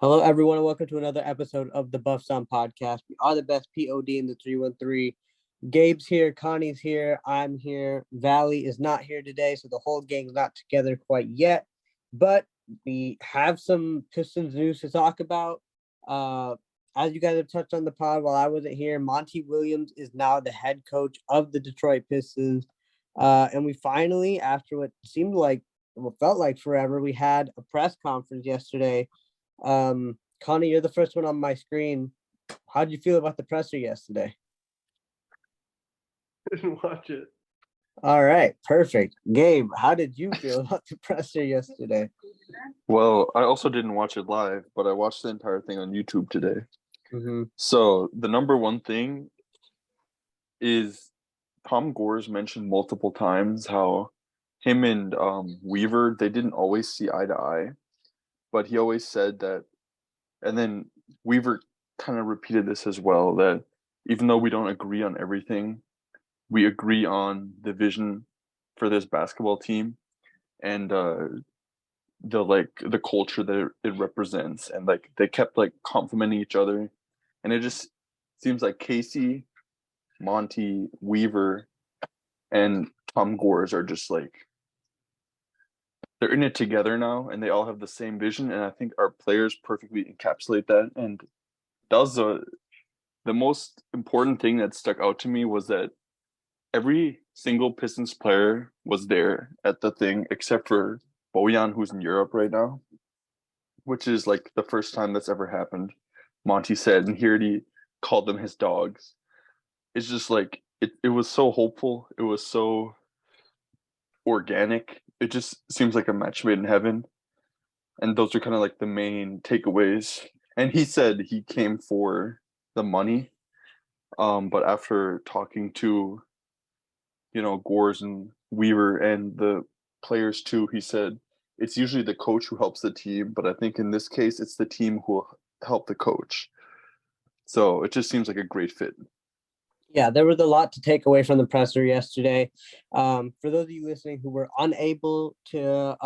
Hello, everyone, and welcome to another episode of the Buff Sound Podcast. We are the best POD in the 313. Gabe's here, Connie's here, I'm here. Valley is not here today, so the whole gang's not together quite yet. But we have some Pistons news to talk about. As you guys have touched on the pod while I wasn't here, Monty Williams is now the head coach of the Detroit Pistons. And we finally, after what seemed like, what felt like forever, we had a press conference yesterday. Connie, you're the first one on my screen. How did you feel about the presser yesterday? Didn't watch it. All right, perfect. Gabe, how did you feel about the presser yesterday? Well, I also didn't watch it live, but I watched the entire thing on YouTube today. Mm-hmm. So the number one thing is Tom Gores mentioned multiple times how him and Weaver, they didn't always see eye to eye, but he always said that, and then Weaver kind of repeated this as well, that even though we don't agree on everything, we agree on the vision for this basketball team and the culture that it represents, and like they kept like complimenting each other, and it just seems like Casey, Monty, Weaver, and Tom Gores are just like they're in it together now, and they all have the same vision, and I think our players perfectly encapsulate that. And that was the most important thing that stuck out to me was that every single Pistons player was there at the thing except for Bojan, who's in Europe right now, which is like the first time that's ever happened. Monty said, and here he called them his dogs. It's just like it was so hopeful. It was so organic. It just seems like a match made in heaven. And those are kind of like the main takeaways. And he said he came for the money. But after talking to, Gores and Weaver and the players too, he said it's usually the coach who helps the team, but I think in this case it's the team who will help the coach. So it just seems like a great fit. Yeah, there was a lot to take away from the presser yesterday. For those of you listening who were unable to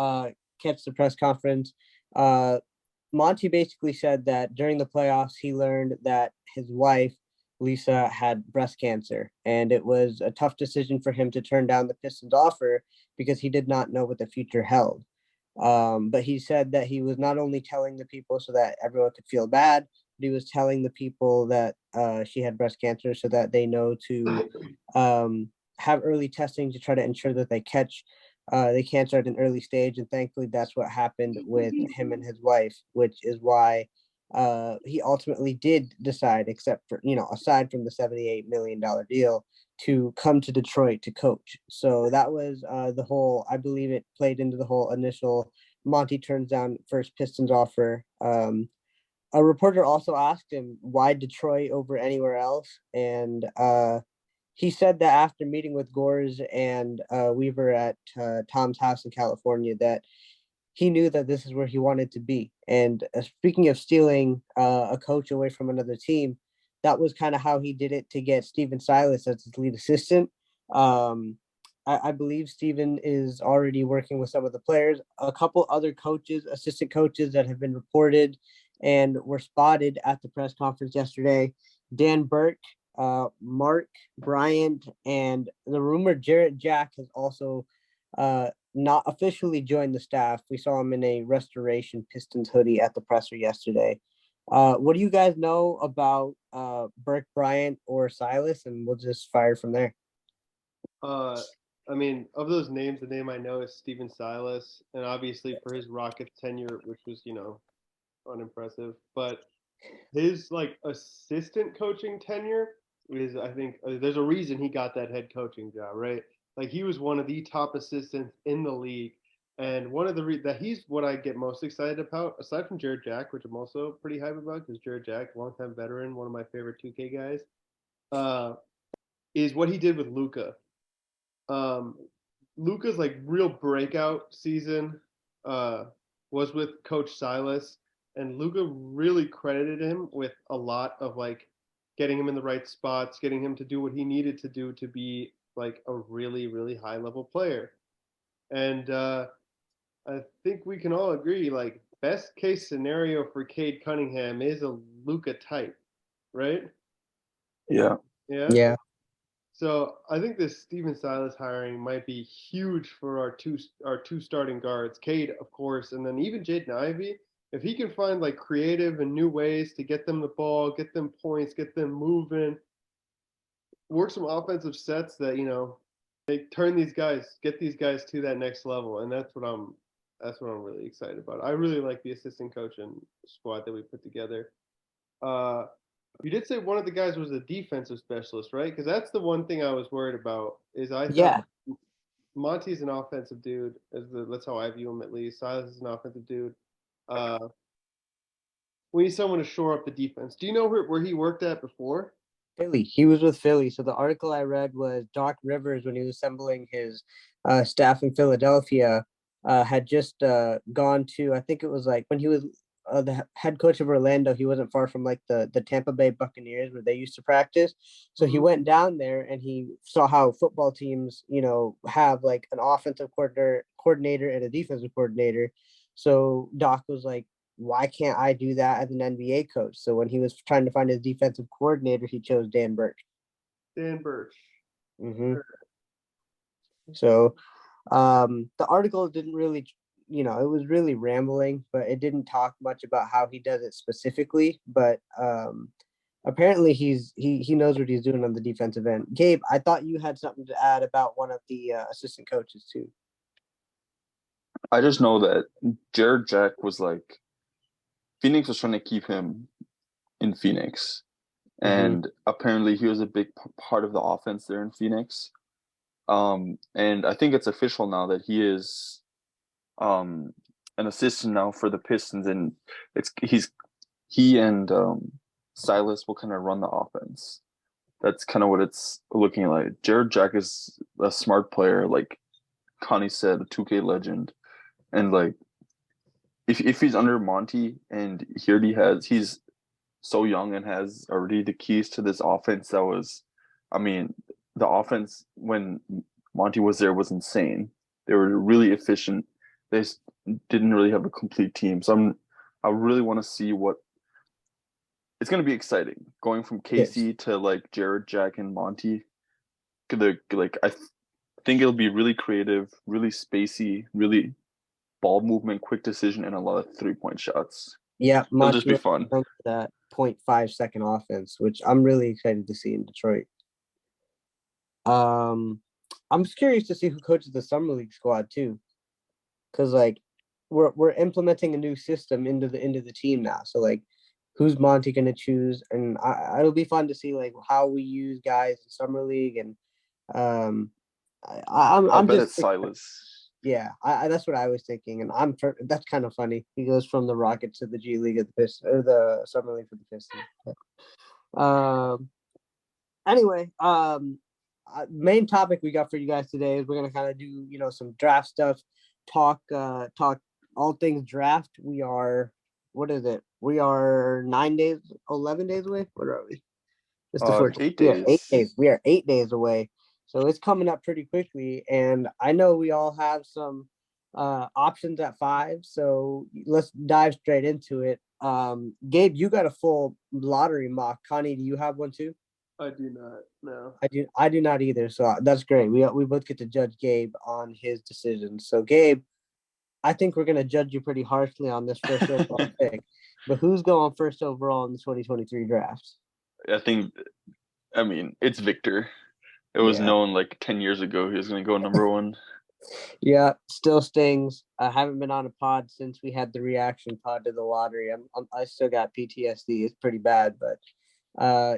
catch the press conference, Monty basically said that during the playoffs, he learned that his wife, Lisa, had breast cancer, and it was a tough decision for him to turn down the Pistons offer because he did not know what the future held. But he said that he was not only telling the people so that everyone could feel bad, but he was telling the people that she had breast cancer so that they know to have early testing to try to ensure that they catch the cancer at an early stage. And thankfully, that's what happened with him and his wife, which is why he ultimately did decide, except for, aside from the $78 million deal, to come to Detroit to coach. So that was the whole, I believe it played into the whole initial Monty turns down first Pistons offer. A reporter also asked him why Detroit over anywhere else. And he said that after meeting with Gores and Weaver at Tom's house in California, that he knew that this is where he wanted to be. And speaking of stealing a coach away from another team, that was kind of how he did it to get Steven Silas as his lead assistant. I believe Steven is already working with some of the players, a couple other coaches, assistant coaches that have been reported and were spotted at the press conference yesterday. Dan Burke, Mark Bryant, and the rumored Jarrett Jack has also not officially joined the staff. We saw him in a Restoration Pistons hoodie at the presser yesterday. What do you guys know about Burke, Bryant, or Silas? And we'll just fire from there. I mean, of those names, the name I know is Steven Silas, and obviously for his Rockets tenure, which was, unimpressive, but his assistant coaching tenure is, I think, there's a reason he got that head coaching job, right? Like he was one of the top assistants in the league, and one of the that he's what I get most excited about, aside from Jared Jack, which I'm also pretty hype about because Jared Jack, longtime veteran, one of my favorite 2K guys, is what he did with Luka. Luka's real breakout season was with Coach Silas, and Luka really credited him with a lot of getting him in the right spots, getting him to do what he needed to do to be a really, really high level player. And I think we can all agree, best case scenario for Cade Cunningham is a Luka type, right? Yeah. Yeah. Yeah. So I think this Steven Silas hiring might be huge for our two starting guards, Cade, of course, and then even Jaden Ivey. If he can find like creative and new ways to get them the ball, get them points, get them moving, work some offensive sets that they turn these guys, get these guys to that next level, and that's what I'm really excited about. I really like the assistant coach and squad that we put together. You did say one of the guys was a defensive specialist, right? Because that's the one thing I was worried about. Is I Yeah. thought Monty's an offensive dude. That's how I view him, at least. Silas is an offensive dude. We need someone to shore up the defense. Do you know where he worked at before? Philly. He was with Philly. So the article I read was Doc Rivers, when he was assembling his staff in Philadelphia, had just gone to, I think it was like when he was the head coach of Orlando, he wasn't far from like the Tampa Bay Buccaneers where they used to practice. So he went down there and he saw how football teams, have like an offensive coordinator and a defensive coordinator. So Doc was like, why can't I do that as an NBA coach? So when he was trying to find his defensive coordinator, he chose Dan Burke. Dan Burke. Mm-hmm. So the article didn't really, it was really rambling, but it didn't talk much about how he does it specifically. But apparently he knows what he's doing on the defensive end. Gabe, I thought you had something to add about one of the assistant coaches too. I just know that Jared Jack was like, Phoenix was trying to keep him in Phoenix. And apparently he was a big part of the offense there in Phoenix. And I think it's official now that he is an assistant now for the Pistons, and he and Silas will kind of run the offense. That's kind of what it's looking like. Jared Jack is a smart player, like Connie said, a 2K legend. And like if he's under Monty and he's so young and has already the keys to this offense the offense when Monty was there was insane. They were really efficient. They didn't really have a complete team. So I really want to see what it's going to be exciting going from Casey to like Jared, Jack, and Monty. I think it'll be really creative, really spacey, really ball movement, quick decision, and a lot of 3-point shots. Yeah, it'll just be fun. That 0.5 second offense, which I'm really excited to see in Detroit. I'm just curious to see who coaches the summer league squad too, because like we're implementing a new system into the team now. So like, who's Monty going to choose? And it'll be fun to see like how we use guys in summer league. And I'm bet just it's Silas. Yeah, that's what I was thinking, and that's kind of funny. He goes from the Rockets to the G League of the Pistons, or the Summer League for the Pistons. Anyway, main topic we got for you guys today is we're gonna kind of do some draft stuff, talk all things draft. We are what is it? We are 9 days, 11 days away. What are we? It's the 14th. 8 days. 8 days. We are 8 days away. So it's coming up pretty quickly, and I know we all have some options at 5. So let's dive straight into it. Gabe, you got a full lottery mock. Connie, do you have one too? I do not. No. I do not either. So that's great. We both get to judge Gabe on his decisions. So Gabe, I think we're gonna judge you pretty harshly on this first overall pick. But who's going first overall in the 2023 draft? I mean, it's Victor. It was known like 10 years ago he was going to go number 1. Yeah, still stings. I haven't been on a pod since we had the reaction pod to the lottery. I still got PTSD. It's pretty bad, but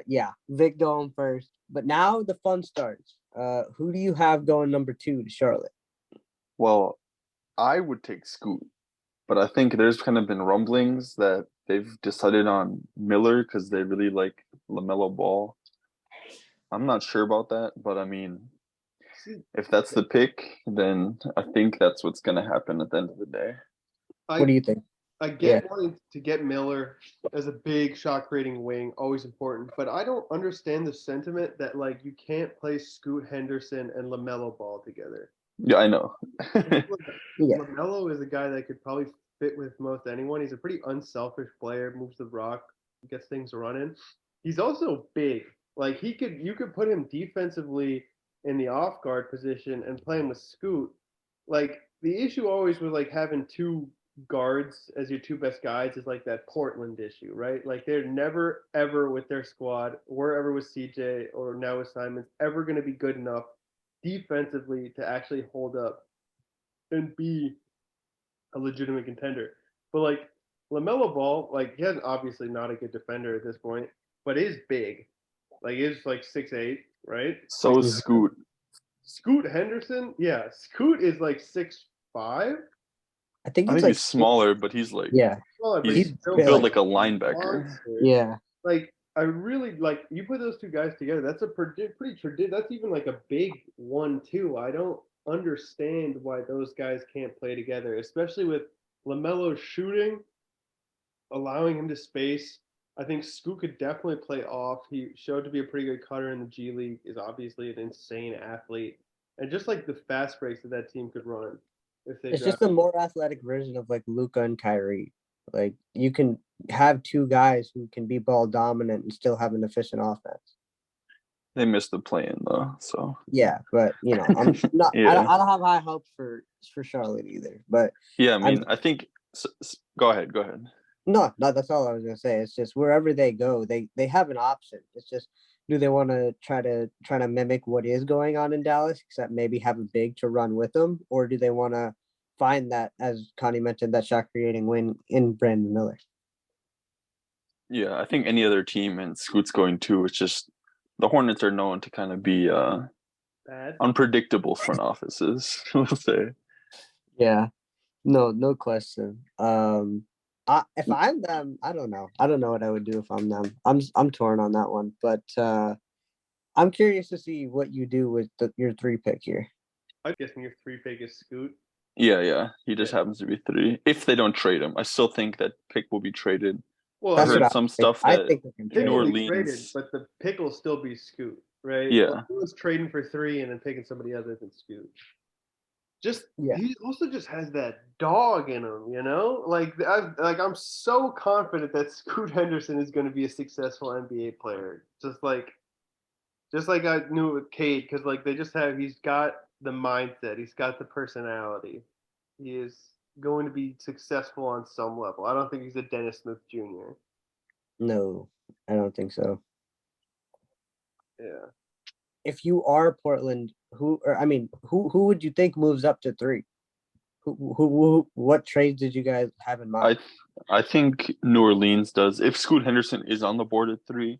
yeah, Vic going first. But now the fun starts. Who do you have going number 2 to Charlotte? Well, I would take Scoot, but I think there's kind of been rumblings that they've decided on Miller because they really like LaMelo Ball. I'm not sure about that, but I mean, if that's the pick, then I think that's what's going to happen at the end of the day. What do you think? I get wanting to get Miller as a big shot creating wing, always important, but I don't understand the sentiment that like you can't play Scoot Henderson and LaMelo Ball together. Yeah, I know. LaMelo is a guy that could probably fit with most anyone. He's a pretty unselfish player, moves the rock, gets things running. He's also big. Like you could put him defensively in the off guard position and play him with Scoot. Like the issue always with like having two guards as your two best guys is like that Portland issue, right? Like they're never ever with their squad, wherever with CJ or now with Simons, ever going to be good enough defensively to actually hold up and be a legitimate contender. But like LaMelo Ball, like he has obviously not a good defender at this point, but is big. Like he's like 6'8", right? So is Scoot. Scoot Henderson, yeah, Scoot is like 6'5". I think I he's think like he's smaller, but he's like yeah, Smaller, but he's still built like like a linebacker. monster. yeah. Like I really like you put those two guys together. That's a pretty that's even like a big 1-2. I don't understand why those guys can't play together, especially with LaMelo shooting, allowing him to space. I think Scoot could definitely play off. He showed to be a pretty good cutter in the G League. Is obviously an insane athlete, and just like the fast breaks that team could run if they It's draft. just a more athletic version of like Luca and Kyrie. Like you can have two guys who can be ball dominant and still have an efficient offense. They missed the play-in though, so Yeah, but I'm not. Yeah. I don't have high hopes for Charlotte either. But yeah. I I'm mean, I think. Go ahead. no, that's all I was gonna say. It's just wherever they go, they have an option. It's just do they want to try to mimic what is going on in Dallas, except maybe have a big to run with them, or do they want to find that, as Connie mentioned, that shot creating win in Brandon Miller? Yeah, I think any other team and Scoot's going too. It's just the Hornets are known to kind of be Bad. unpredictable front offices. We'll say. Yeah, no question. If I'm them, I don't know. I don't know what I would do if I'm them. I'm torn on that one, but I'm curious to see what you do with your 3 pick here. I'm guessing your 3 pick is Scoot. Yeah. He just happens to be 3. If they don't trade him, I still think that pick will be traded. Well, I That's heard what some I think. stuff I that think they can pick trade New will him. be traded, Orleans. but the pick will still be Scoot, right? Yeah. Like, he was trading for 3 and then picking somebody other than Scoot. He also just has that dog in him, you know. I'm so confident that Scoot Henderson is going to be a successful NBA player. Just like I knew with Cade, because like he's got the mindset, he's got the personality. He is going to be successful on some level. I don't think he's a Dennis Smith Jr. No, I don't think so. Yeah. If you are Portland, who would you think moves up to 3? What trades did you guys have in mind? I think New Orleans does. If Scoot Henderson is on the board at 3,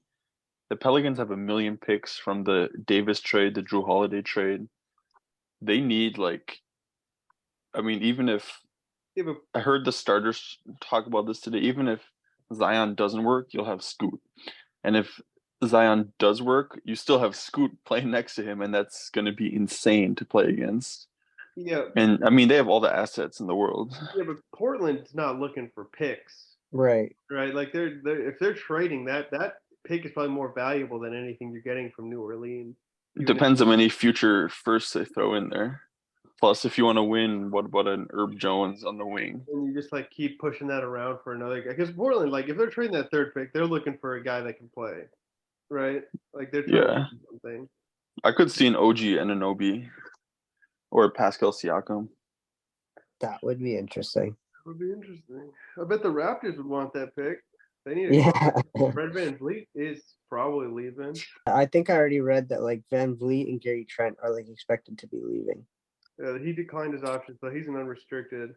the Pelicans have 1 million picks from the Davis trade, the Drew Holiday trade. They need even if I heard the starters talk about this today, even if Zion doesn't work, you'll have Scoot. And if Zion does work, you still have Scoot playing next to him, and that's going to be insane to play against. Yeah. And I mean, they have all the assets in the world. Yeah, but Portland's not looking for picks. Right. Like they're if they're trading that pick is probably more valuable than anything you're getting from New Orleans. It depends on any future firsts they throw in there. Plus, if you want to win, what about an Herb Jones on the wing? And you just like keep pushing that around for another guy. Because Portland, like if they're trading that 3rd pick, they're looking for a guy that can play, right? Like they're trying to do something. I could see an OG Anunoby or Pascal Siakam. That would be interesting. That would be interesting. I bet the Raptors would want that pick. They need a Fred VanVleet is probably leaving. I think I already read that like VanVleet and Gary Trent are like expected to be leaving. Yeah, he declined his options, but he's an unrestricted.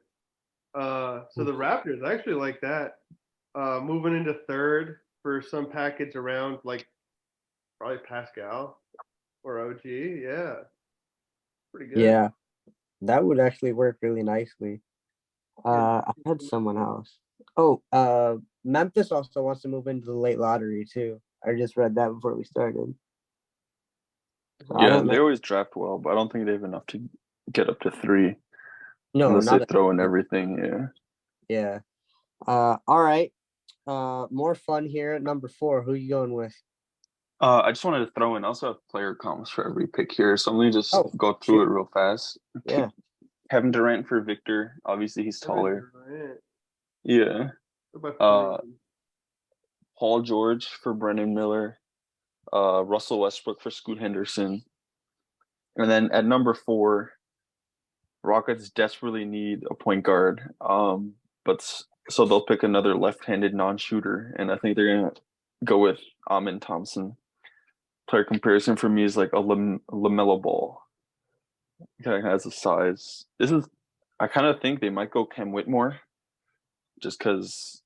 So the Raptors, I actually like that. Moving into 3rd for some package around like probably Pascal or OG. Yeah. Pretty good. Yeah. That would actually work really nicely. I had someone else. Oh, Memphis also wants to move into the late lottery too. I just read that before we started. So they always draft well, but I don't think they have enough to get up to 3. No, unless they throw in everything. Yeah. All right. More fun here at number 4. Who are you going with? I just wanted to throw in. I also have player comps for every pick here, so I'm gonna just go through it real fast. Yeah. Kevin Durant for Victor. Obviously, he's taller. Yeah. What Uh, about three? Paul George for Brendan Miller. Russell Westbrook for Scoot Henderson. And then at number 4, Rockets desperately need a point guard. So they'll pick another left-handed non-shooter, and I think they're gonna go with Amin Thompson. Player comparison for me is like a LaMelo Ball. Kind of has a size. I kind of think they might go Cam Whitmore, just because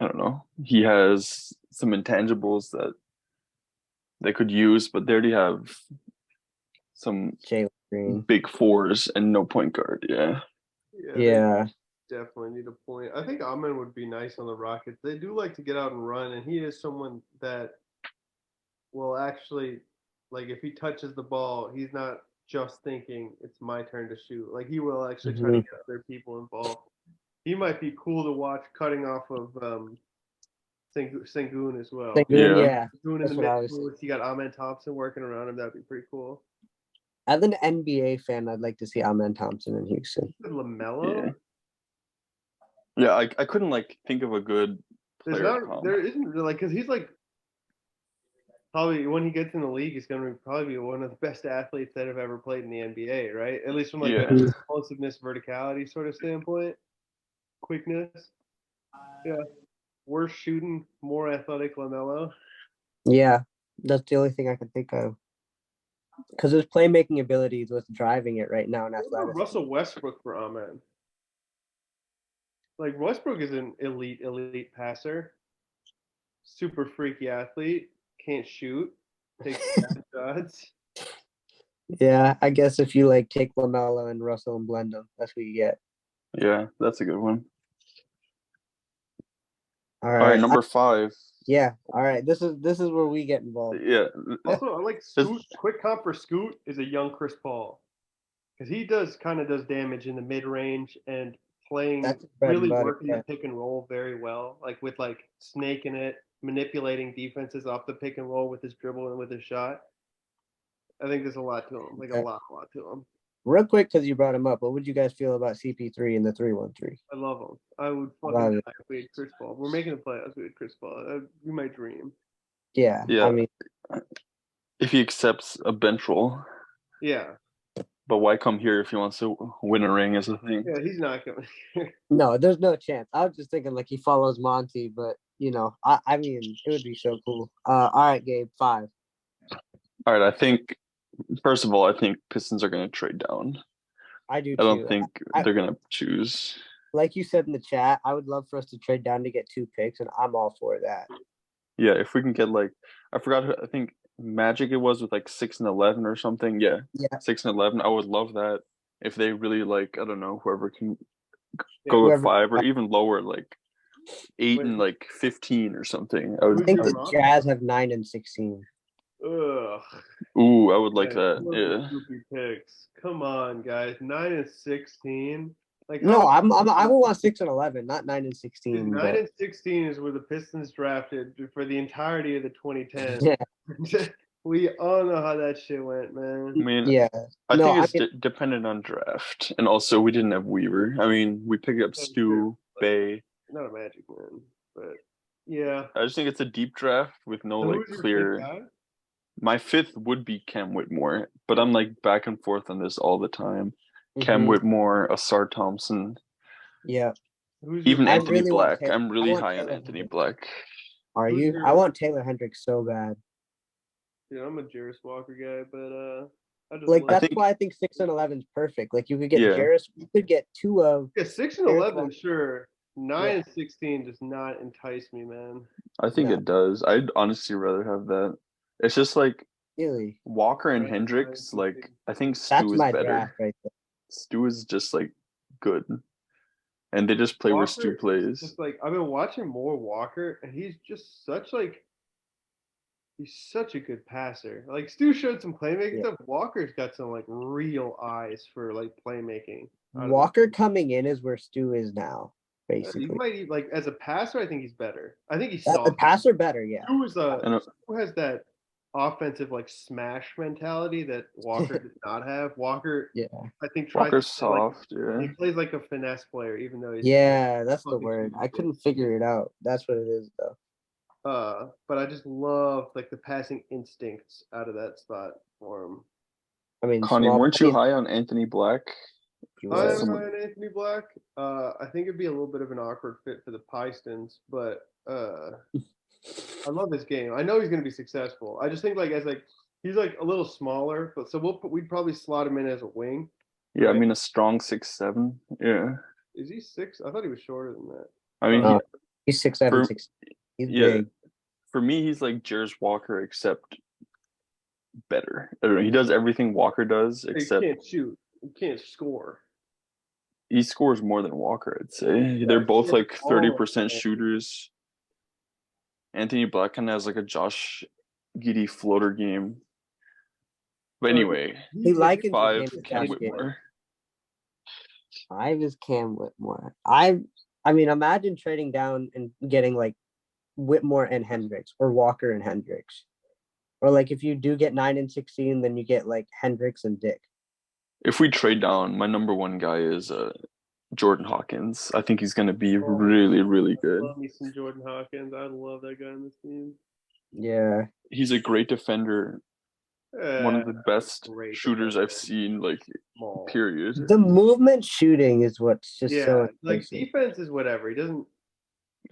I don't know. He has some intangibles that they could use, but they already have some Jalen Green. big fours and no point guard. Yeah. Yeah. Definitely need a point. I think Amin would be nice on the Rockets. They do like to get out and run, and he is someone that will actually, like, if he touches the ball, he's not just thinking it's my turn to shoot. Like, he will actually try to get other people involved. He might be cool to watch cutting off of Sengun as well. Sengun, Yeah. yeah. Sengun in That's the what I middle, was. if you got Amin Thompson working around him, that'd be pretty cool. As an NBA fan, I'd like to see Amen Thompson in Houston. LaMelo? Yeah, I couldn't like think of a good player comp. There isn't really, like, because he's like, probably when he gets in the league, he's going to probably be one of the best athletes that have ever played in the NBA, right? At least from like Yeah. the explosiveness, verticality sort of standpoint, quickness. Yeah, worse shooting, more athletic LaMelo. Yeah, that's the only thing I can think of. Because his playmaking ability is what's driving it right now in What about athleticism. Russell Westbrook for Amen? Like, Westbrook is an elite passer, super freaky athlete, can't shoot, takes bad shots. Yeah, I guess if you like take LaMelo and Russell and blend them, that's what you get. Yeah, that's a good one. All All right, right. number 5. Yeah. All right. This is where we get involved. Yeah. Also, I like Scoot. Quick comp for Scoot is a young Chris Paul, because he kind of does damage in the mid range and playing That's bread and really butter, working yeah. the pick and roll very well, like with like snaking it, manipulating defenses off the pick and roll with his dribble and with his shot. I think there's a lot to him, like a lot to him. Real quick, because you brought him up, what would you guys feel about CP3 in the 3-1-3? I love him. I would fucking Love die it. if we had Chris Paul. We're making the playoffs. We had Chris Paul. That'd be my dream. Yeah. Yeah. I mean, If he accepts a bench role. Yeah. But why come here if he wants to win a ring is the thing. Yeah, he's not coming here. no, there's no chance. I was just thinking like he follows Monty, but you know, I mean, it would be so cool. All right, Gabe, 5. All right, I think first of all, I think Pistons are going to trade down. I do too. I don't think they're going to choose. Like you said in the chat, I would love for us to trade down to get 2 picks, and I'm all for that. Yeah, if we can get like, I forgot, I think Magic it was with like 6 and 11 or something. Yeah, 6 and 11. I would love that if they really like, I don't know, whoever can go with 5 or even lower, like 8 and like 15 or something. I think the Jazz have 9 and 16. Ugh. Ooh, I would like that. Yeah. Picks. Come on, guys. 9 and 16. Like, no, I would want 6 and 11, not 9 and 16. 9 and 16 is where the Pistons drafted for the entirety of the 2010s. Yeah. We all know how that shit went, man. I mean, yeah. I think it's dependent on draft, and also we didn't have Weaver. I mean, we picked up Stu, Bay. Not a Magic man, but yeah. I just think it's a deep draft with no like clear. My 5th would be Cam Whitmore, but I'm like back and forth on this all the time. Cam Whitmore, Asar Thompson. Yeah. Even Anthony Black. I'm really high on Anthony Black. Are you? I want Taylor Hendricks so bad. Yeah, I'm a Jarris Walker guy, but that's why I think 6 and 11 is perfect. Like you could get Jarris, you could get 2 of 6 and 11, sure. 9 and 16 does not entice me, man. I think it does. I'd honestly rather have that. It's just like really Walker and Hendricks. Like I think Stu is better. Right there. Stu is just like good, and they just play where Stu plays. Just like I've been watching more Walker, and he's just he's such a good passer. Like Stu showed some playmaking stuff. Walker's got some like real eyes for like playmaking. Walker coming in is where Stu is now. Basically, he might as a passer. I think he's better. I think he's a passer better. Yeah, Stu has that offensive like smash mentality that Walker did not have. Walker, Yeah. I think, tries Walker's to play like soft, yeah. he plays like a finesse player, even though he's Yeah, that's the fucking word. I stupid. couldn't figure it out. That's what it is, though. But I just love like the passing instincts out of that spot for him. I mean, Connie, small weren't you body. high on Anthony Black? He I am was. Someone- Ryan Anthony Black. I think it'd be a little bit of an awkward fit for the Pistons, but I love his game. I know he's going to be successful. I just think like as like he's like a little smaller, but so we'd probably slot him in as a wing. Yeah, I Right. mean a strong 6'7". Yeah. Is he 6? I thought he was shorter than that. I mean No, he's 6'7", for- 6. He's yeah, big. for me he's like Jers Walker except better. I don't know, he does everything Walker does He except can't shoot. He can't score. he scores more than Walker, I'd say. They're both like 30% shooters. Anthony Black kind of has like a Josh Giddey floater game. But anyway, He likens his 5 game to Cam Josh Giddey. Whitmore. 5 is Cam Whitmore. I mean, imagine trading down and getting like Whitmore and Hendricks, or Walker and Hendricks, or like if you do get 9 and 16, then you get like Hendricks and Dick. If we trade down, my number one guy is Jordan Hawkins. I think he's going to be really, really good. Love me some Jordan Hawkins. I love that guy on this team. Yeah, He's a great defender. One of the best great shooters I've defender. seen, like, Small. period. the movement shooting is what's just Yeah, so like impressive. defense is whatever. He doesn't.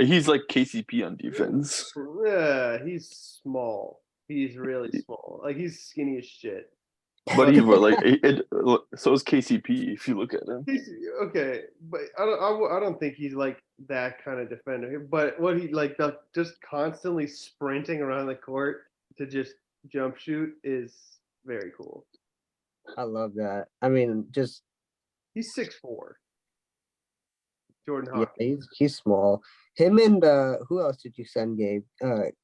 He's like KCP on defense. Yeah, he's small. He's really small. Like he's skinny as shit. But even like so is KCP if you look at him. He's okay, but I don't think he's like that kind of defender. But what he like just constantly sprinting around the court to just jump shoot is very cool. I love that. I mean, just He's 6'4". Jordan yeah, Hawkins. he's small. Him and who else did you send, Gabe?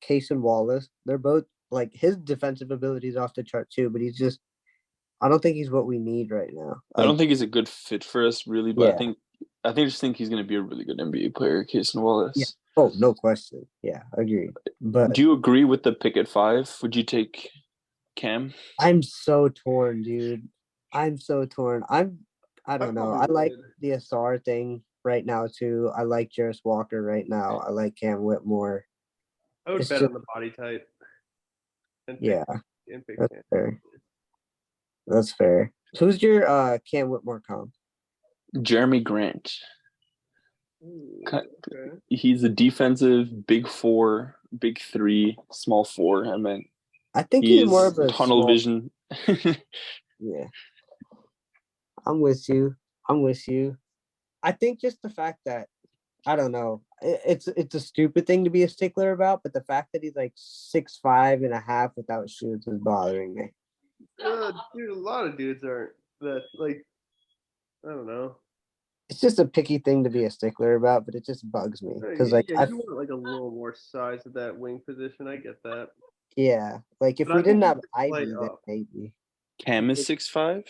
Case and Wallace. They're both like his defensive ability is off the chart too, but he's just I don't think he's what we need right now. I don't think he's a good fit for us really, but Yeah. I just think he's going to be a really good NBA player, Casey Wallace. Yeah. Oh, no question. Yeah, agreed. But Do you agree with the pick at 5? Would you take Cam? I'm so torn, dude. I'm so torn. I don't know. I like the Asar thing right now too. I like Jarris Walker right now. I like Cam Whitmore. I would It's bet just- on the body type. And pick- Yeah, and pick that's Cam. fair. That's fair. Who's your Cam Whitmore comp? Jeremy Grant. Ooh, Cut. okay. He's a defensive big 4, big 3, small 4. I mean, I think he's more of a tunnel small- vision. Yeah. I'm with you. I think just the fact that I don't know. It's a stupid thing to be a stickler about, but the fact that he's like 6'5.5" without shoes is bothering me. Dude, a lot of dudes aren't that like. I don't know. It's just a picky thing to be a stickler about, but it just bugs me because like yeah, you want like a little more size at that wing position. I get that. like if But we I think didn't he have could play Ivy, then up. maybe. Cam is 6'5"?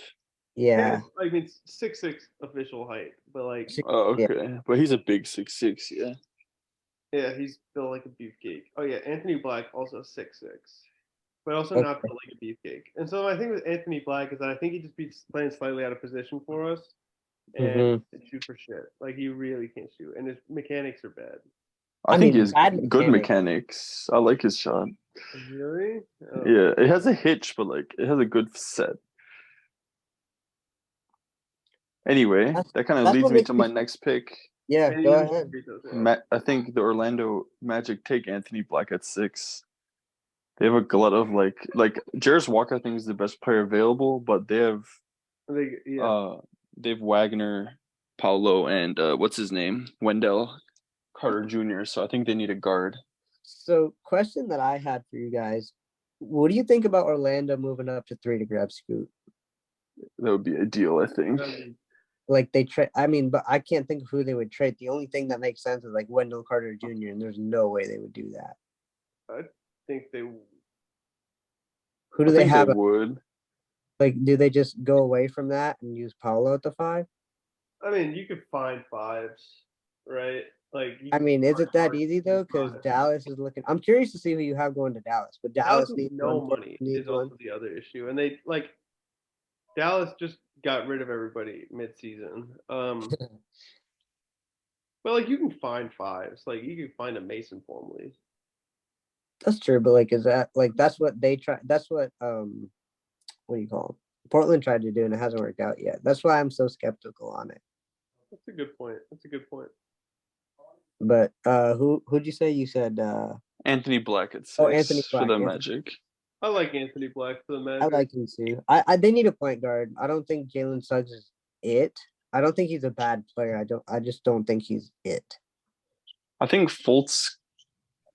Yeah. I mean 6'6" official height, but like Oh, Yeah. okay. But he's a big 6'6", yeah. yeah, he's built like a beefcake. Oh yeah, Anthony Black also 6'6", but also Okay. not built like a beefcake. And so my thing with Anthony Black is that I think he just be playing slightly out of position for us, and Mhm. can shoot for shit. Like he really can't shoot, and his mechanics are bad. I I think mean, he has bad good mechanics. mechanics. I like his shot. Really? Oh. Yeah, it has a hitch, but like it has a good set. Anyway, That's- that kind of that's leads what me makes to me- my next pick. Yeah, And go he- ahead. I think the Orlando Magic take Anthony Black at 6. They have a glut of like Jarris Walker I think is the best player available, but they have Wagner, Paolo, and what's his name? Wendell Carter Jr. So I think they need a guard. So, question that I had for you guys: what do you think about Orlando moving up to 3 to grab Scoot? That would be ideal, I think. Like they trade. I mean, but I can't think of who they would trade. The only thing that makes sense is like Wendell Carter Jr. And there's no way they would do that. I think they. Who do I they think have? they would. Like, do they just go away from that and use Paolo at the 5? I mean, you could find 5s, right? Like, I mean, is it that hard easy though? Because five. Dallas is looking. I'm curious to see who you have going to Dallas, but Dallas Dallas with needs no one. money Needs is one. also the other issue, and they like Dallas just got rid of everybody mid-season. But like you can find fives, like you can find a Mason Plumlee. That's true, but like, is that like that's what they try? That's what do you call it? Portland tried to do, and it hasn't worked out yet. That's why I'm so skeptical on it. That's a good point. That's a good point. But who'd you say? You said Anthony Black at 6 Anthony for Black. the Anthony, Magic. I like Anthony Black for the I Magic. like him too. I they need a point guard. I don't think Jalen Suggs is it. I don't think he's a bad player. I just don't think he's it. I think Fultz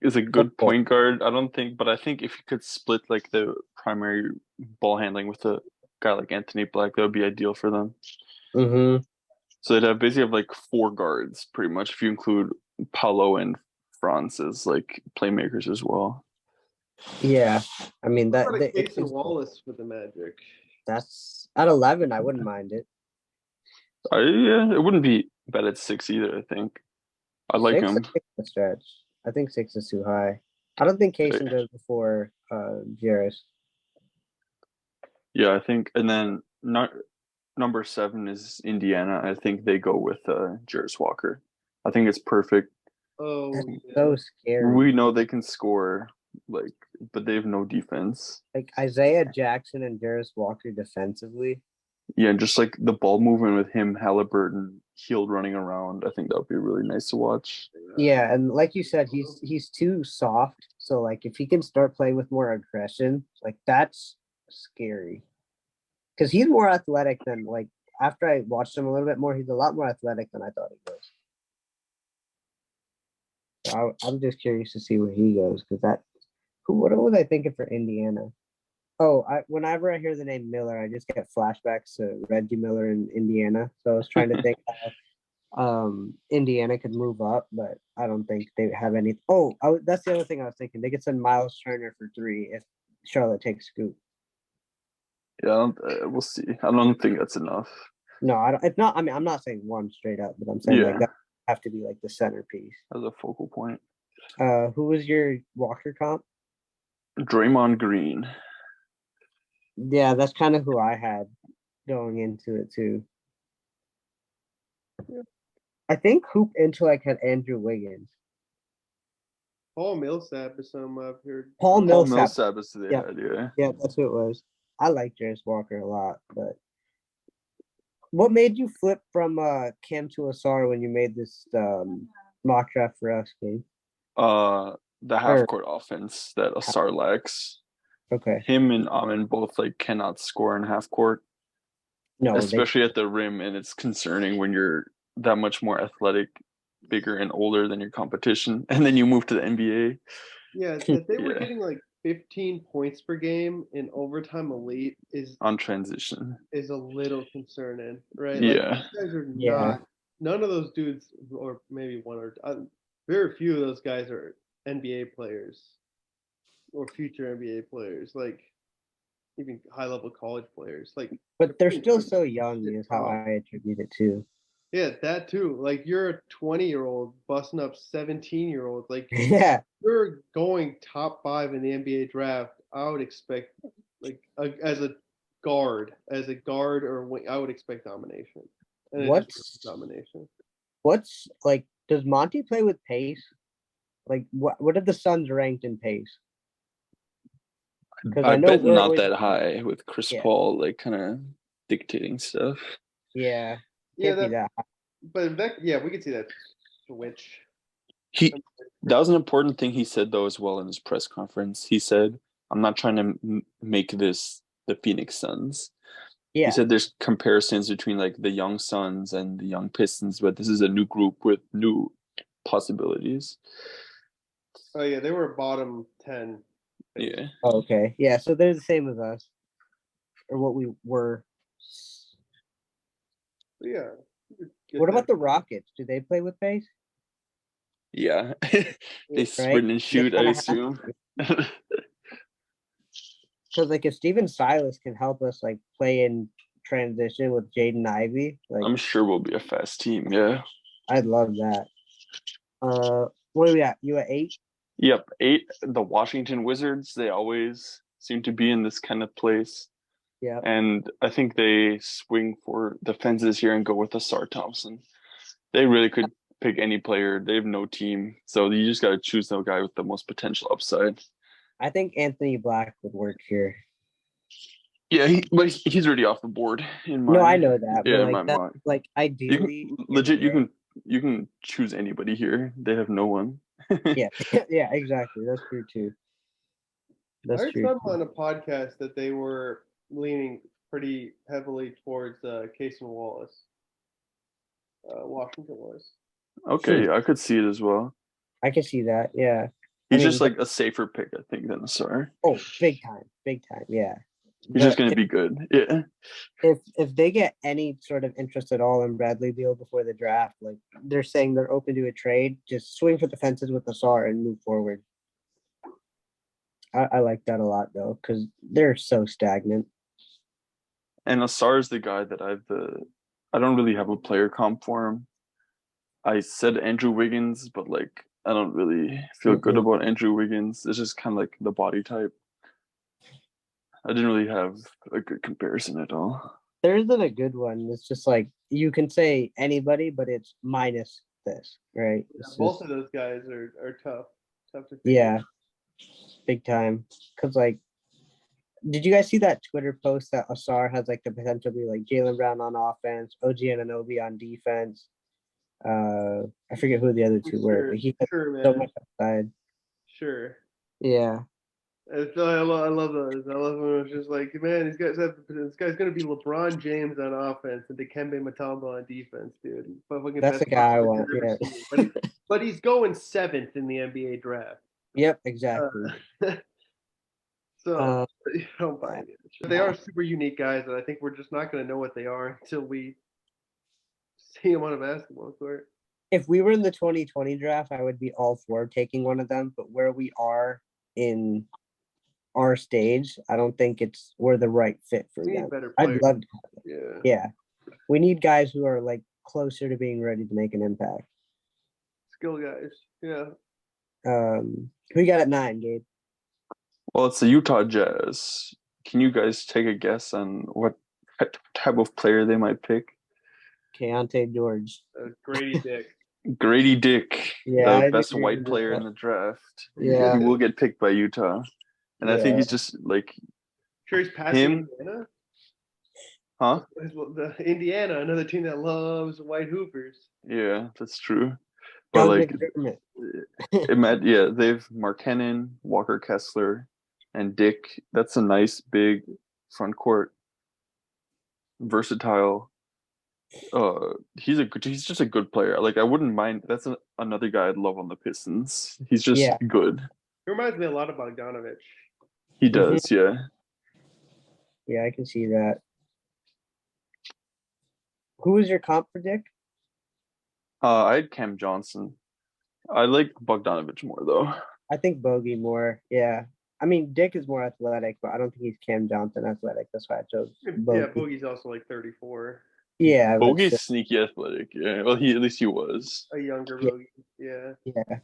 is a good point guard. But I think if you could split like the primary ball handling with a guy like Anthony Black, that would be ideal for them. Mm-hmm. So they'd basically have like 4 guards, pretty much, if you include Paolo and Franz as like playmakers as well. Yeah, I mean What about Jason Wallace for the Magic? That's at 11. I wouldn't mind it. Yeah, it wouldn't be bad at 6 either. I think I like him. A stretch. I think 6 is too high. I don't think Kaysen goes before Jarris. Yeah, I think, and then number 7 is Indiana. I think they go with Jarris Walker. I think it's perfect. Oh, that's so scary. We know they can score, like, but they have no defense. Like Isaiah Jackson and Jarris Walker defensively. Yeah, and just like the ball movement with him, Halliburton, Hield running around. I think that would be really nice to watch. Yeah, and like you said, he's too soft. So like if he can start playing with more aggression, like that's scary. Because he's more athletic than like after I watched him a little bit more, he's a lot more athletic than I thought he was. So I'm just curious to see where he goes because what was I thinking for Indiana? Oh, whenever I hear the name Miller, I just get flashbacks to Reggie Miller in Indiana. So I was trying to think how Indiana could move up, but I don't think they have any. Oh, that's the other thing I was thinking. They could send Miles Turner for 3 if Charlotte takes Scoop. Yeah, we'll see. I don't think that's enough. No, I don't. It's not. I mean, I'm not saying 1 straight up, but I'm saying like that have to be like the centerpiece as a focal point. Who was your Walker comp? Draymond Green. Yeah, that's kind of who I had going into it too. Yeah. I think Hoop Intellect had Andrew Wiggins. Paul Millsap is some I've heard. Paul Millsap is the head, yeah. Yeah, that's who it was. I like Jarris Walker a lot, but what made you flip from Cam to Asar when you made this mock draft for us, Gabe? The half court offense that Asar lacks. Okay. Him and Amin both like cannot score in half court. No, especially at the rim, and it's concerning when you're that much more athletic, bigger and older than your competition, and then you move to the NBA. Yeah, that they were getting like 15 points per game in overtime elite is on transition is a little concerning, right? Yeah, like, these guys are not. None of those dudes, or maybe one or very few of those guys are NBA players or future NBA players, like even high-level college players. Like, but they're still so young, is how I attribute it to. Yeah, that too. Like you're a 20-year-old busting up 17-year-olds. Like you're going top 5 in the NBA draft. I would expect like as a guard or I would expect domination. And what's domination? What's like? Does Monty play with pace? Like what are the Suns ranked in pace? Because I bet not that high with Chris Paul like kind of dictating stuff. Yeah. That but we could see that switch. That was an important thing he said though as well in his press conference. He said, "I'm not trying to make this the Phoenix Suns." Yeah. He said there's comparisons between like the young Suns and the young Pistons, but this is a new group with new possibilities. Oh yeah, they were bottom 10. Yeah. Oh, okay. Yeah, so they're the same as us, or what we were. Yeah. What about the Rockets? Do they play with pace? Yeah. They sprint and shoot, I assume. Because like if Steven Silas can help us like play in transition with Jaden Ivey, like I'm sure we'll be a fast team, yeah. I'd love that. What are we at? You at 8? Yep, 8. The Washington Wizards, they always seem to be in this kind of place. Yeah. And I think they swing for the fences here and go with Asar Thompson. They really could pick any player. They have no team. So you just got to choose the guy with the most potential upside. I think Anthony Black would work here. Yeah, but he's already off the board in my No, I know that, yeah, but in my like that, mind. like You ideally, can legit you can choose anybody here. They have no one. Yeah, yeah, exactly. That's true too. I That's heard true. some on a podcast that they were leaning pretty heavily towards Casey Wallace. Washington was. Okay, I could see it as well. I can see that. Yeah. He's I mean, just like a safer pick, I think, than Asar. oh, big time, big time. Yeah. He's just going to be good. Yeah. If they get any sort of interest at all in Bradley Beal before the draft, like they're saying they're open to a trade, just swing for the fences with Asar and move forward. I like that a lot though, because they're so stagnant. And Asar is the guy that I don't really have a player comp for him. I said Andrew Wiggins, but like I don't really feel good about Andrew Wiggins. It's just kind of like the body type. I didn't really have a good comparison at all. There isn't a good one. It's just like you can say anybody, but it's minus this, right? Both of those guys are tough to figure. Yeah, big time. Because like, did you guys see that Twitter post that Asar has like the potential to be like Jaylen Brown on offense, OG Anunoby on defense? I forget who the other two were, but he has so much upside. Sure. Yeah. I love those. I love when it's just like, man, this guy's gonna be LeBron James on offense and Dikembe Mutombo on defense, dude. That's the guy I want. Yeah. But he's going 7th in the NBA draft. Yep, exactly. So I don't buy it. They are super unique guys, and I think we're just not gonna know what they are until we see them on a basketball court. If we were in the 2020 draft, I would be all for taking one of them. But where we are in our stage, I don't think we're the right fit for them. I'd love to have it. Yeah. We need guys who are like closer to being ready to make an impact. Skill guys. Yeah. Who you got at 9, Gabe? Well, it's the Utah Jazz. Can you guys take a guess on what type of player they might pick? Keontae George. Grady Dick. Grady Dick, yeah, the best white player in the draft. Yeah. He will get picked by Utah. And I think he's just like sure he's passing Indiana? Huh? The Indiana, another team that loves white hoopers. Yeah, that's true. But like they've Markkanen, Walker Kessler, and Dick. That's a nice big front court, versatile. He's just a good player. Like I wouldn't mind. That's another guy I'd love on the Pistons. He's just good. He reminds me a lot of Bogdanovich. He does, yeah. Yeah, I can see that. Who was your comp for Dick? I had Cam Johnson. I like Bogdanovich more though. I think Bogey more. Yeah. I mean, Dick is more athletic, but I don't think he's Cam Johnson athletic. That's why I chose Bogey. Yeah, Bogey's also like 34. Yeah. Bogey's sneaky athletic. Yeah. Well, at least he was. A younger Bogey. Yeah. Yeah.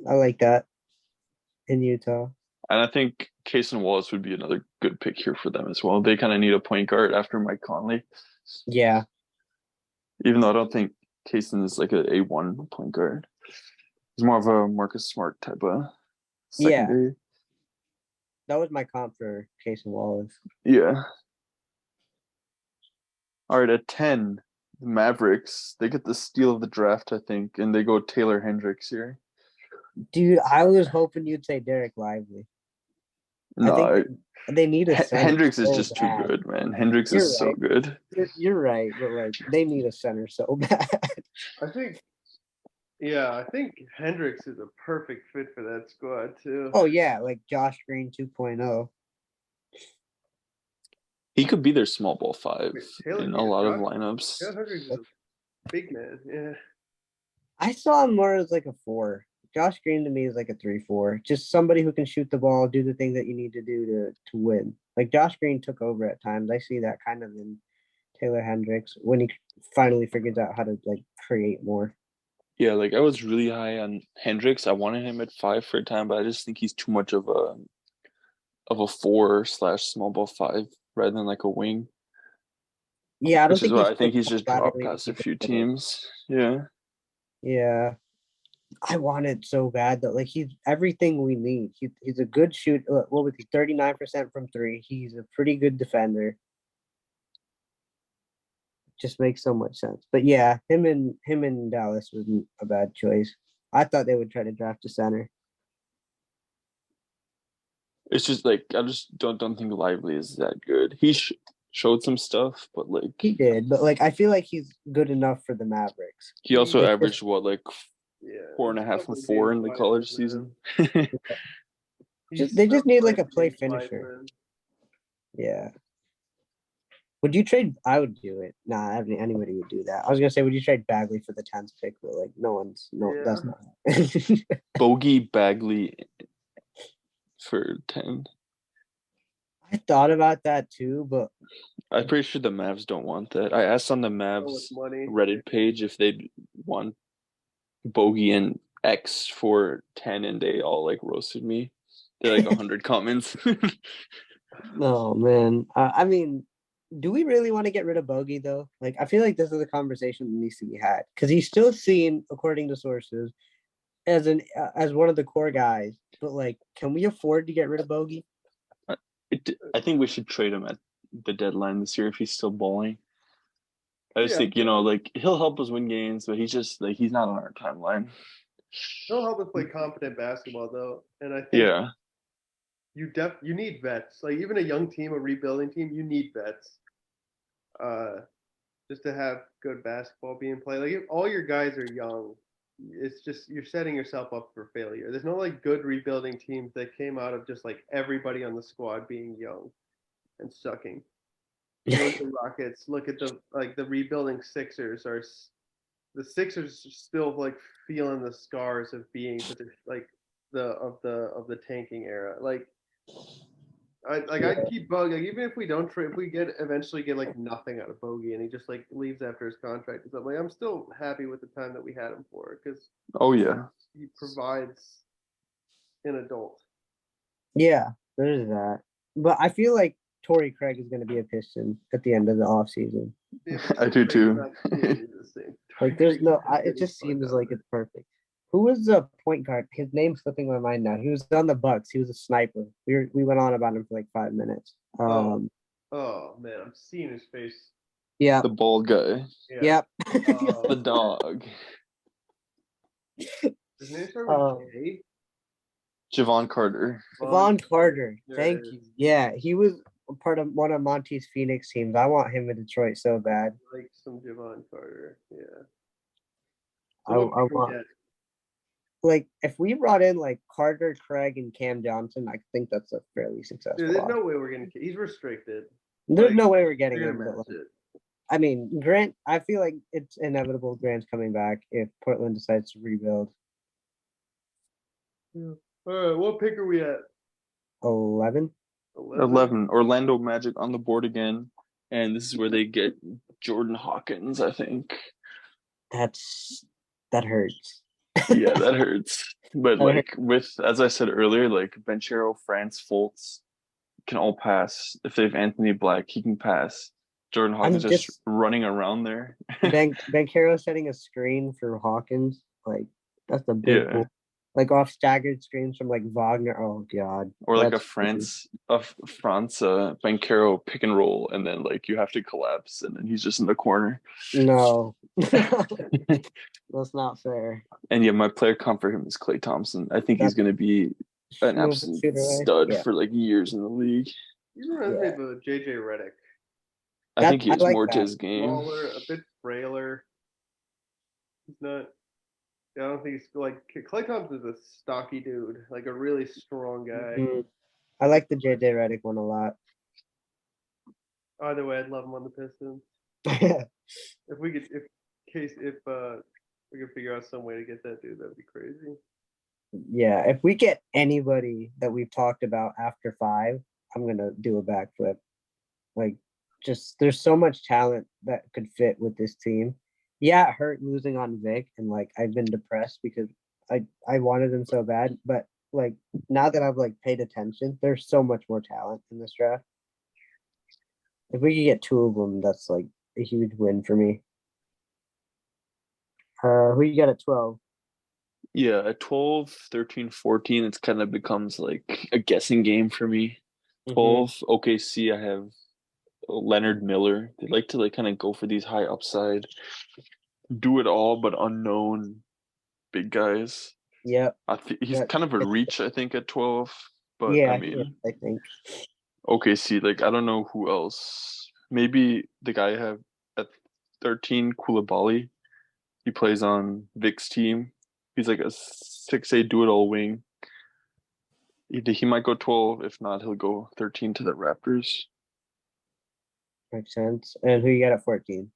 I like that in Utah. And I think Cason Wallace would be another good pick here for them as well. They kind of need a point guard after Mike Conley. Yeah. Even though I don't think Cason is like an A1 point guard. He's more of a Marcus Smart type of secondary. Yeah. That was my comp for Cason Wallace. Yeah. All right, at 10, the Mavericks, they get the steal of the draft, I think, and they go Taylor Hendricks here. Dude, I was hoping you'd say Derek Lively. No, they need a center. Hendricks is just too good, man. Hendricks is so good. You're right, but like they need a center so bad. I think Hendricks is a perfect fit for that squad too. Oh yeah, like Josh Green 2.0. He could be their small ball 5 in a lot of lineups. Yeah, Hendricks is a big man. Yeah. I saw him more as like a 4. Josh Green to me is like a 3-4. Just somebody who can shoot the ball, do the thing that you need to do to win. Like Josh Green took over at times. I see that kind of in Taylor Hendricks when he finally figures out how to like create more. Yeah, like I was really high on Hendricks. I wanted him at 5 for a time, but I just think he's too much of a 4/small ball 5 rather than like a wing. Yeah, I don't Which is think why he's I think he's still just dropped laterally past a few capable. teams. Yeah. Yeah, I want it so bad that like he's everything we need. He's a good shoot. What was he? 39% from three. He's a pretty good defender. Just makes so much sense. But yeah, him and Dallas wasn't a bad choice. I thought they would try to draft a center. It's just like I just don't think Lively is that good. He showed some stuff, but like He did, but like I feel like he's good enough for the Mavericks. he also It's just averaged what like Yeah. 4.5 and Probably 4 being in the Wiseman, college man. season. they just need like like a play James finisher. Wiseman. Yeah. Would you trade? I would do it. Nah, anybody would do that. I was gonna say, would you trade Bagley for the 10th pick? But like, that's Yeah. not. Bogey Bagley for 10. I thought about that too, but I'm pretty sure the Mavs don't want that. I asked on the So Mavs much money. Reddit page if they'd want Bogey and X for 10, and they all like roasted me. They like 100 comments. oh man, I mean, do we really want to get rid of Bogey though? Like, I feel like this is a conversation that needs to be had because he's still seen, according to sources, as one of the core guys. But like, can we afford to get rid of Bogey? I think we should trade him at the deadline this year if he's still bowling. I just Yeah. think, like he'll help us win games, but he's just like he's not on our timeline. He'll help us play confident basketball though, and I think Yeah. you need vets. Like even a young team, a rebuilding team, you need vets. Just to have good basketball being played. Like if all your guys are young, it's just you're setting yourself up for failure. There's no like good rebuilding teams that came out of just like everybody on the squad being young and sucking. You look at the Rockets, look at the rebuilding Sixers are the Sixers still like feeling the scars of being such a like the tanking era. Like I'd keep Bogey. Like, even if we don't trade, if we eventually get like nothing out of Bogey and he just like leaves after his contract and stuff, like I'm still happy with the time that we had him for because Oh yeah. he provides an adult. Yeah, there's that. But I feel like Torrey Craig is going to be a Piston at the end of the offseason. Yeah, but I do too. not nearly the same. Like, there's no, it just seems like it's perfect. Who was the point guard? His name's slipping my mind now. He was on the Bucks. He was a sniper. We went on about him for like 5 minutes. Oh man, I'm seeing his face. Yeah. The bald guy. Yeah. Yep. The dog. His name started with J. Javon Carter. Devon Carter. There Thank it you. is. Yeah, he was a part of one of Monty's Phoenix teams. I want him in Detroit so bad. Like some Javon Carter. Yeah. I So what pick we want, get? like, if we brought in like Carter, Craig, and Cam Johnson, I think that's a fairly successful Dude, there's offer. no way we're getting. He's restricted. There's like, no way we're getting You're him. gonna But match like, it. I mean, Grant, I feel like it's inevitable Grant's coming back if Portland decides to rebuild. Yeah. All right, what pick are we at? 11? 11. Orlando Magic on the board again. And this is where they get Jordan Hawkins, I think. That hurts. Yeah, that hurts. But That like with, as I said earlier, like Banchero, France, Fultz can all pass. If they have Anthony Black, he can pass. Jordan Hawkins just running around there. Banchero setting a screen for Hawkins, like that's a big Yeah. like off staggered screens from like Wagner. Oh god. Or like a France Banchero pick and roll, and then like you have to collapse, and then he's just in the corner. No. That's not fair. And yeah, my player comp for him is Klay Thompson. I think he's going to be an absolute stud for like years in the league. He reminds me of a JJ Redick. I think he has more to his game. Smaller, a bit frailer. He's not. I don't think he's like Klay Thompson's a stocky dude, like a really strong guy. Mm-hmm. I like the JJ Redick one a lot. Either way, I'd love him on the Pistons. If we could figure out some way to get that dude, that'd be crazy. Yeah, if we get anybody that we've talked about after 5, I'm gonna do a backflip. Like just there's so much talent that could fit with this team. Yeah, it hurt losing on Vic, and like I've been depressed because I wanted him so bad. But like now that I've like paid attention, there's so much more talent in this draft. If we could get two of them, that's like a huge win for me. Who you got at 12? Yeah, at 12, 13, 14, it's kind of becomes like a guessing game for me. Mhm. 12, OKC, I have Leonard Miller. They like to like kind of go for these high upside, do it all but unknown big guys. Yep. He's That, kind of a reach, I think, at 12. But I yeah, mean, I think. OKC, like I don't know who else. Maybe the guy I have at 13, Koulibaly. He plays on Vic's team. He's like a 6'8" do-it-all wing. He might go 12. If not, he'll go 13 to the Raptors. Makes sense. And who you got at 14?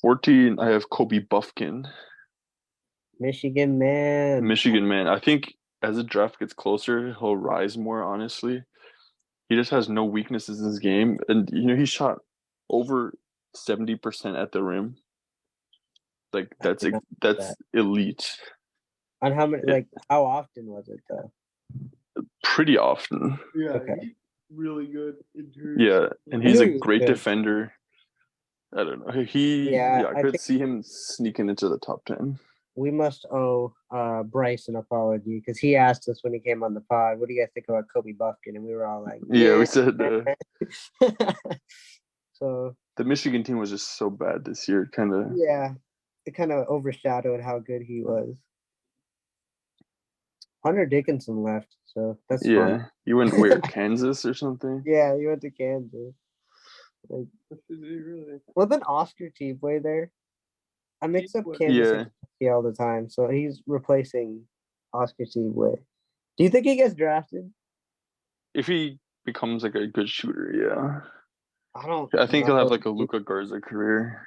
14, I have Kobe Buffkin. Michigan man. Michigan man. I think as the draft gets closer, he'll rise more, honestly. He just has no weaknesses in his game. And, he shot over 70% at the rim. Like, that's that. elite. On how many, Yeah. like, how often was it, though? Pretty often. Yeah, Okay. he's really good in terms. Yeah, and he's knew a he was great good. defender. I don't know. Yeah, I I could think see him sneaking into the top 10. we must owe Bryce an apology because he asked us when he came on the pod, what do you guys think about Kobe Buffkin? And we were all like, Yeah, we said so the Michigan team was just so bad this year. Kind of. yeah, it kind of overshadowed how good he was. Hunter Dickinson left, so that's fun. You went where? Kansas or something? Yeah, he went to Kansas. Like, Really? wasn't Oscar Tshiebwe there? I mix up Tshiebwe. Kansas Yeah. and Kentucky all the time, so he's replacing Oscar Tshiebwe. Do you think he gets drafted? If he becomes like a good shooter, yeah. I don't I think he'll know. have like a Luka Garza career.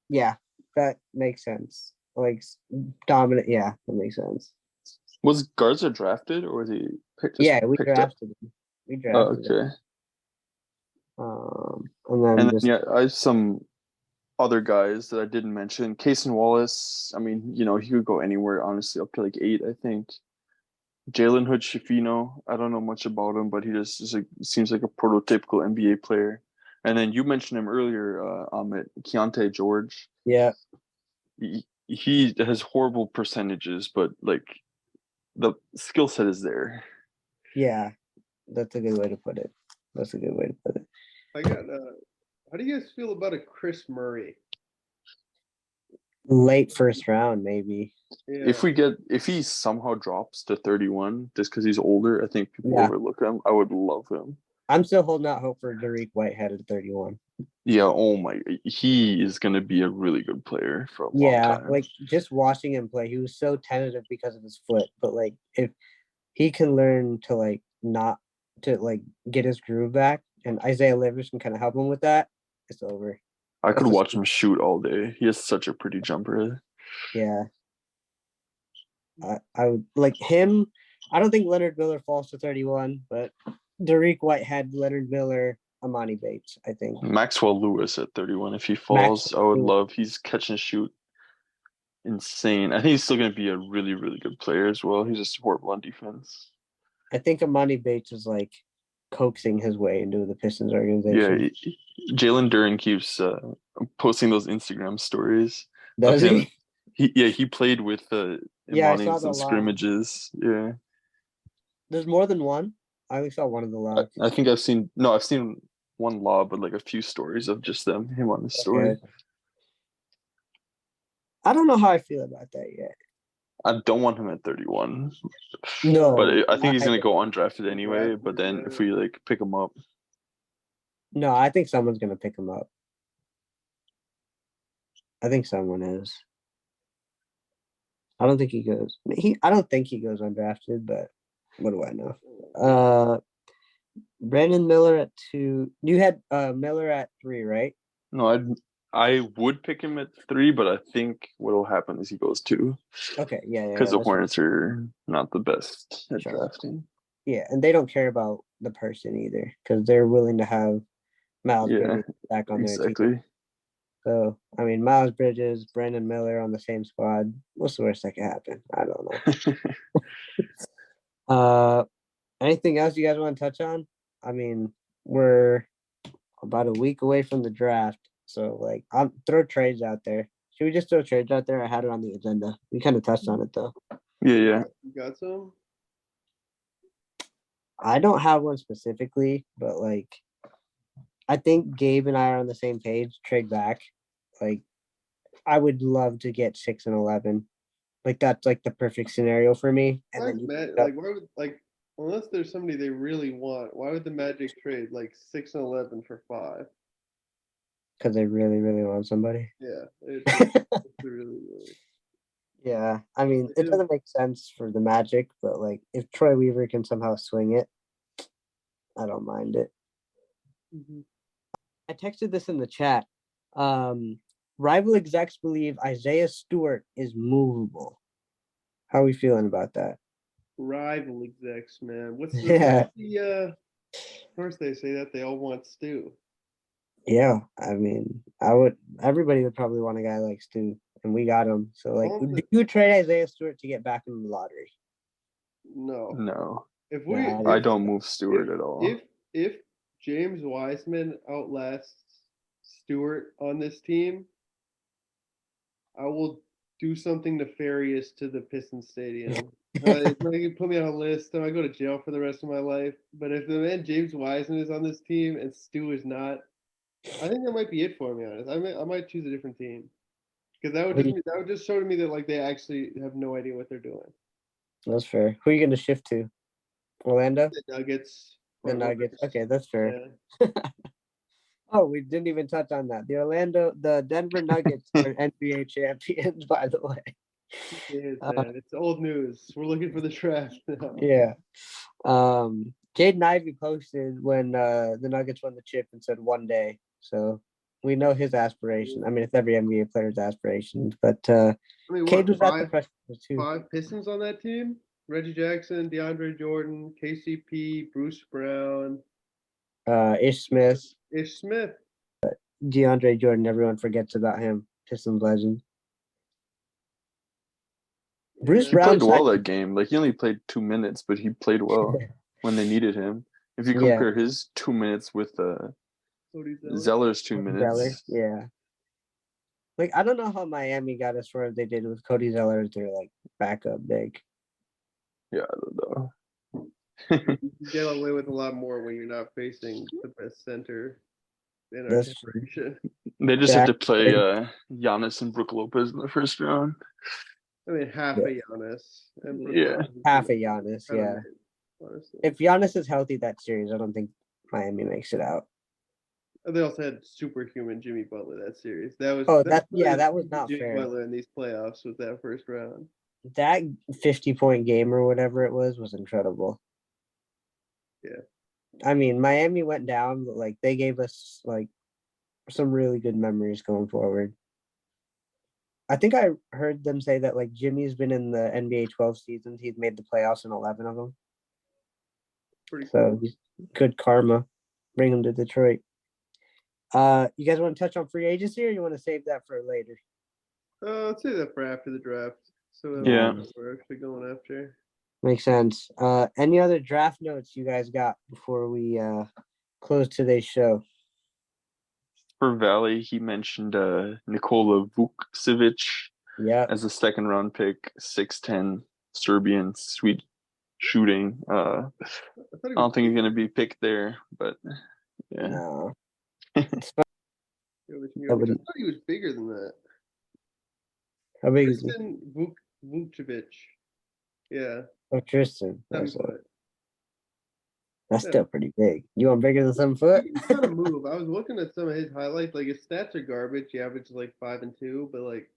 Yeah, that makes sense. Like dominant. Yeah, that makes sense. Was Garza drafted or was he picked up? Drafted him. We Oh, drafted him. okay. And then And just then, I have some other guys that I didn't mention. Cason Wallace, I mean, he could go anywhere, honestly, up to like 8, I think. Jalen Hood Schifino, I don't know much about him, but he just seems like a prototypical NBA player. And then you mentioned him earlier, Amit, Keontae George. yeah, He has horrible percentages, but like the skill set is there. yeah, that's a good way to put it. I got. How do you guys feel about a Chris Murray? Late first round, maybe. Yeah. If he somehow drops to 31 just because he's older, I think people Yeah. overlook him. I would love him. I'm still holding out hope for Dariq Whitehead at 31. Yeah, oh my, he is going to be a really good player for a long time. Like just watching him play, he was so tentative because of his foot. But like if he can learn to like not to like get his groove back, and Isaiah Livers can kind of help him with that, it's over. I could watch him shoot all day. He has such a pretty jumper. Yeah. I would like him. I don't think Leonard Miller falls to 31, but Dariq Whitehead, Leonard Miller, Amani Bates, I think. Maxwell Lewis at 31. If he falls, I would love. He's catch and shoot insane. I think he's still going to be a really, really good player as well. He's just horrible on defense. I think Amani Bates is like coaxing his way into the Pistons organization. Yeah, Jalen Duren keeps posting those Instagram stories. Does he? He played with I saw the scrimmages. Yeah. There's more than one. I only saw one of the logs. I think I've seen one lob, but like a few stories of just him on the story. Okay. I don't know how I feel about that yet. I don't want him at 31. No, but I think he's gonna go undrafted anyway. But then if we like pick him up, no, I think someone's gonna pick him up. I think someone is. I don't think he goes. I don't think he goes undrafted, but what do I know? Brandon Miller at 2. You had Miller at 3, right? No, I would pick him at 3, but I think what will happen is he goes 2. Okay, yeah. Because the Hornets are not the best at drafting. Yeah, and they don't care about the person either, because they're willing to have Miles Yeah, Bridges back on their team. exactly. So, I mean, Miles Bridges, Brandon Miller on the same squad. What's the worst that could happen? I don't know. Anything else you guys want to touch on? I mean, we're about a week away from the draft. So, like, I'll throw trades out there. Should we just throw trades out there? I had it on the agenda. We kind of touched on it, though. Yeah. You got some? I don't have one specifically, but, like, I think Gabe and I are on the same page. Trade back. Like, I would love to get 6 and 11. Like, that's, like, the perfect scenario for me. And then Why would unless there's somebody they really want, why would the Magic trade like 6 and 11 for 5? because they really, really want somebody. Yeah, it's really. Yeah, I mean, it doesn't make sense for the Magic, but like if Troy Weaver can somehow swing it, I don't mind it. Mm-hmm. I texted this in the chat. Rival execs believe Isaiah Stewart is movable. How are we feeling about that? Rival execs, man. What's Yeah. Of course they say that they all want Stu. Yeah, I mean, everybody would probably want a guy like Stu, and we got him. So, like, do you trade Isaiah Stewart to get back in the lottery? No. I don't move Stewart at all. If James Wiseman outlasts Stewart on this team, I will do something nefarious to the Pistons Stadium. It's not gonna put me on a list, and I go to jail for the rest of my life. But if the man James Wiseman is on this team and Stu is not, I think that might be it for me. Honest, I might choose a different team because that would just show to me that like they actually have no idea what they're doing. That's fair. Who are you going to shift to? Orlando? The Nuggets. The Nuggets. Okay, that's fair. Yeah. Oh, we didn't even touch on that. The Denver Nuggets are NBA champions, by the way. It's old news. We're looking for the draft now. Yeah. Jaden Ivey posted when the Nuggets won the chip and said one day. So we know his aspiration. I mean, it's every NBA player's aspiration. But Cade was at the press too. 5 Pistons on that team? Reggie Jackson, DeAndre Jordan, KCP, Bruce Brown, Ish Smith. DeAndre Jordan, everyone forgets about him. Pistons legend. Bruce Brown played well that game. Like, he only played 2 minutes, but he played well when they needed him. If you compare his 2 minutes with Zeller's 2 minutes. Yeah. Like, I don't know how Miami got as far as they did with Cody Zeller as their like backup big. Yeah, I don't know. You get away with a lot more when you're not facing the best center in our generation. They just had to play Giannis and Brook Lopez in the first round. I mean, half a Giannis. Half a Giannis, yeah. Honestly. If Giannis is healthy that series, I don't think Miami makes it out. They also had superhuman Jimmy Butler that series. That was not Jimmy fair. Butler in these playoffs with that first round. That 50-point game or whatever it was incredible. Yeah. I mean, Miami went down, but like they gave us like some really good memories going forward. I think I heard them say that like Jimmy's been in the NBA 12 seasons. He's made the playoffs in 11 of them. Pretty cool. Good karma. Bring him to Detroit. You guys want to touch on free agency or you want to save that for later? Let's save that for after the draft. So we're actually going after. Makes sense. Any other draft notes you guys got before we close today's show? For Valley, he mentioned Nikola Vukcevic as a second round pick, 6'10", Serbian, sweet shooting. I don't think he's going to be picked there, but yeah. No. I thought he was bigger than that. How big is he? Vukcevic. Yeah. Oh, Tristan. 7 foot. That's still pretty big. You want bigger than 7 foot? He's got to move. I was looking at some of his highlights. Like, his stats are garbage. He averages like 5 and 2, but like,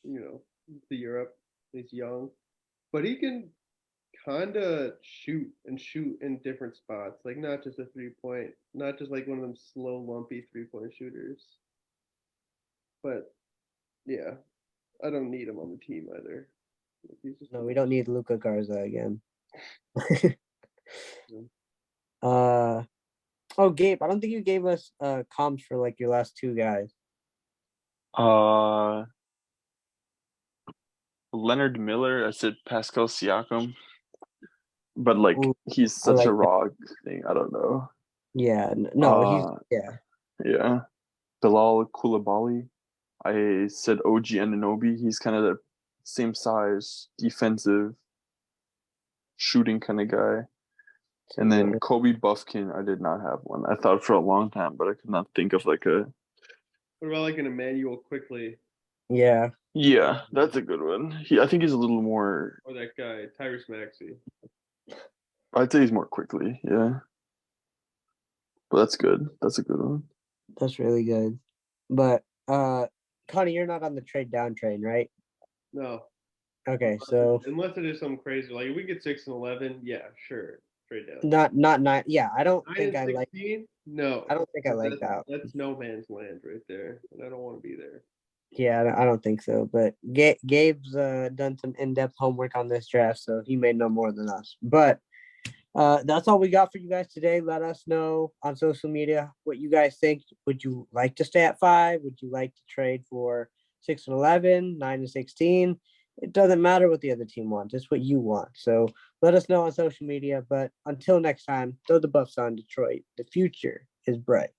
the Europe. He's young, but he can kind of shoot in different spots. Like, not just a 3-point, not just like one of them slow, lumpy 3-point shooters. But yeah, I don't need him on the team either. No, we don't need Luka Garza again. Oh, Gabe, I don't think you gave us comps for like your last two guys. Uh, Leonard Miller. I said Pascal Siakam, but like Ooh, he's I such a like that. raw thing. I don't know. Yeah, no, he's Uh, yeah. yeah. Bilal Koulibaly. I said OG Anunoby. He's kind of the same size, defensive, shooting kind of guy. That's a And good then one. Kobe Buffkin, I did not have one. I thought for a long time, but I could not think of like a. What about like an Emmanuel quickly Yeah, Yeah, that's a good one. I think he's a little more. or that guy Tyrese Maxey? I'd say he's more quickly. Yeah, but that's good. That's a good one. that's really good. But Connie, you're not on the trade down train, right? No, Okay, so unless it is something crazy. Like if we get 6 and 11, yeah, sure, trade down. not nine. Yeah, I don't Nine think and I like. 16, no, I don't think I 'cause like that. that's no man's land right there, and I don't want to be there. Yeah, I don't think so. But Gabe's done some in-depth homework on this draft, so he may know more than us. But that's all we got for you guys today. Let us know on social media what you guys think. Would you like to stay at 5? Would you like to trade for 6 and 11, 9 and 16? It doesn't matter what the other team wants. It's what you want. So let us know on social media. But until next time, throw the Buffs on Detroit. The future is bright.